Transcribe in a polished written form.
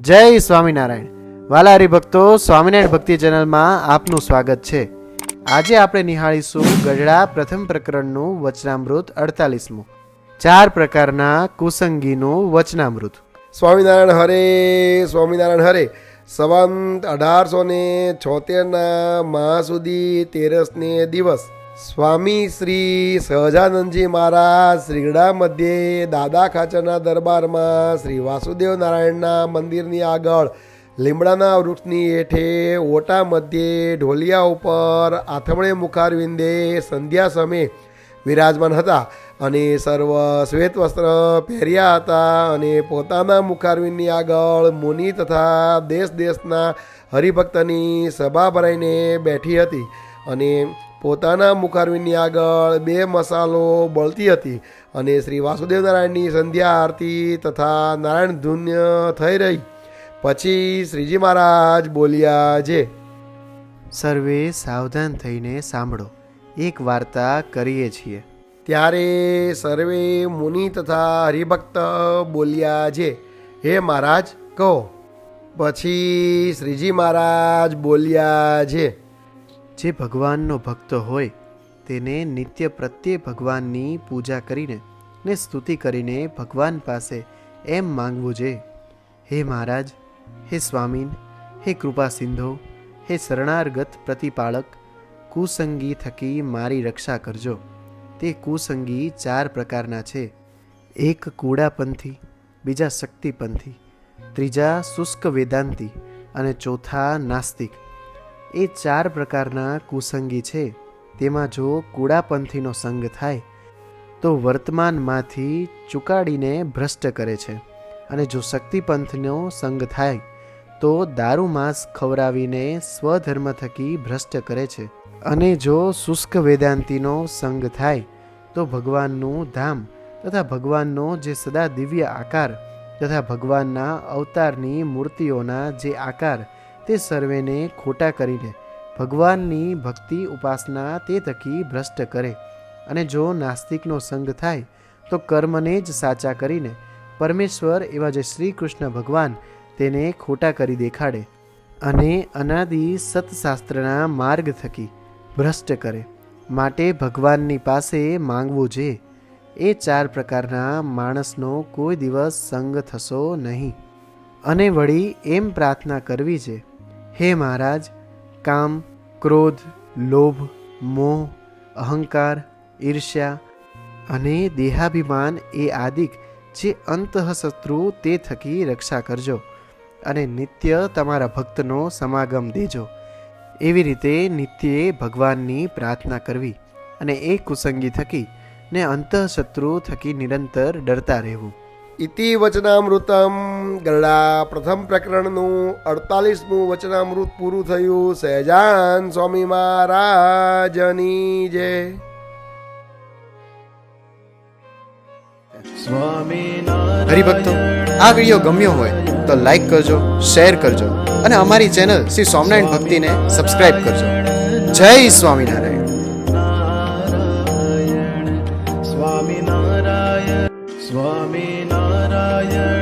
જય સ્વામિનારાયણ. વાલા હરિભક્તો, સ્વામિનારાયણ ભક્તિ ચેનલમાં આપનું સ્વાગત છે. આજે આપણે નિહાળીશું ગઢડા પ્રથમ પ્રકરણનું વચનામૃત 48મું, 4 પ્રકારના કુસંગીનું વચનામૃત. સ્વામિનારાયણ હરે, સ્વામિનારાયણ હરે. સંવંત 1876 માહ સુધી 13ને દિવસ સ્વામી શ્રી સહજાનંદજી મહારાજ શ્રી ગઢડા મધ્યે દાદા ખાચરના દરબારમાં શ્રી વાસુદેવ નારાયણના મંદિરની આગળ લીમડાના વૃક્ષની હેઠે ઓટા મધ્યે ઢોલિયા ઉપર આથમણે મુખારવિંદે સંધ્યા સમયે વિરાજમાન હતા અને સર્વ શ્વેત વસ્ત્ર પહેર્યા હતા અને પોતાના મુખારવિંદની આગળ મુનિ તથા દેશ દેશના હરિભક્તની સભા ભરાઈને બેઠી હતી અને પોતાના મુખારવિંદની આગળ 2 મસાલો બળતી હતી અને શ્રી વાસુદેવ નારાયણની સંધ્યા આરતી તથા નારાયણ ધૂન્ય થઈ રહી. પછી શ્રીજી મહારાજ બોલ્યા છે, સર્વે સાવધાન થઈને સાંભળો, એક વાર્તા કરીએ છીએ. ત્યારે સર્વે મુનિ તથા હરિભક્ત બોલ્યા છે, હે મહારાજ કહો. પછી શ્રીજી મહારાજ બોલ્યા છે, જે ભગવાનનો ભક્ત હોય તેને નિત્ય પ્રત્યે ભગવાનની પૂજા કરીને ને સ્તુતિ કરીને ભગવાન પાસે એમ માંગવું છે, હે મહારાજ, હે સ્વામીન, હે કૃપા સિંધો, હે શરણાર્ગત પ્રતિપાળક, કુસંગી થકી મારી રક્ષા કરજો. તે કુસંગી 4 પ્રકારના છે. એક કૂડાપંથી, બીજા શક્તિપંથી, ત્રીજા શુષ્ક વેદાંતી અને ચોથા નાસ્તિક. એ 4 પ્રકારના કુસંગી છે. તેમાં જો કૂડાપંથીનો સંગ થાય તો વર્તમાનમાંથી ચૂકાડીને ભ્રષ્ટ કરે છે, અને જો શક્તિપંથનો સંગ થાય તો દારૂ માંસ ખવડાવીને સ્વધર્મ થકી ભ્રષ્ટ કરે છે, અને જો શુષ્ક વેદાંતીનો સંગ થાય તો ભગવાનનું ધામ તથા ભગવાનનો જે સદા દિવ્ય આકાર તથા ભગવાનના અવતારની મૂર્તિઓના જે આકાર તે સર્વેને ખોટા કરીને ભગવાનની ભક્તિ ઉપાસના તે થકી ભ્રષ્ટ કરે. અને જો નાસ્તિકનો સંગ થાય તો કર્મને જ સાચા કરીને પરમેશ્વર એવા જે શ્રી કૃષ્ણ ભગવાન તેને ખોટા કરી દેખાડે અને અનાદિ સતશાસ્ત્રના માર્ગ થકી ભ્રષ્ટ કરે. માટે ભગવાનની પાસે માંગવું છે. એ 4 પ્રકારના માણસનો કોઈ દિવસ સંગ થશો નહીં. અને વળી એમ પ્રાર્થના કરવી છે, હે મહારાજ, કામ, ક્રોધ, લોભ, મોહ, અહંકાર, ઈર્ષ્યા અને દેહાભિમાન એ આદિક જે અંતઃશત્રુ તે થકી રક્ષા કરજો અને નિત્ય તમારા ભક્તનો સમાગમ દેજો. એવી રીતે નિત્યે ભગવાનની પ્રાર્થના કરવી અને એ કુસંગી થકી ને અંતઃશત્રુ થકી નિરંતર ડરતા રહેવું. ઇતિ વચનામૃતમ ગરડા પ્રથમ પ્રકરણનું 48મું વચનામૃત પૂરું થયું. સહેજાન સ્વામી મહારાજની જય. હરિભક્તો, આ વિડીયો ગમ્યો હોય તો લાઈક કરજો, શેર કરજો અને અમારી ચેનલ શ્રી સ્વામિનારાયણ ભક્તિને સબસ્ક્રાઇબ કરજો. જય સ્વામિનારાયણ. સ્વામિનારાયણ.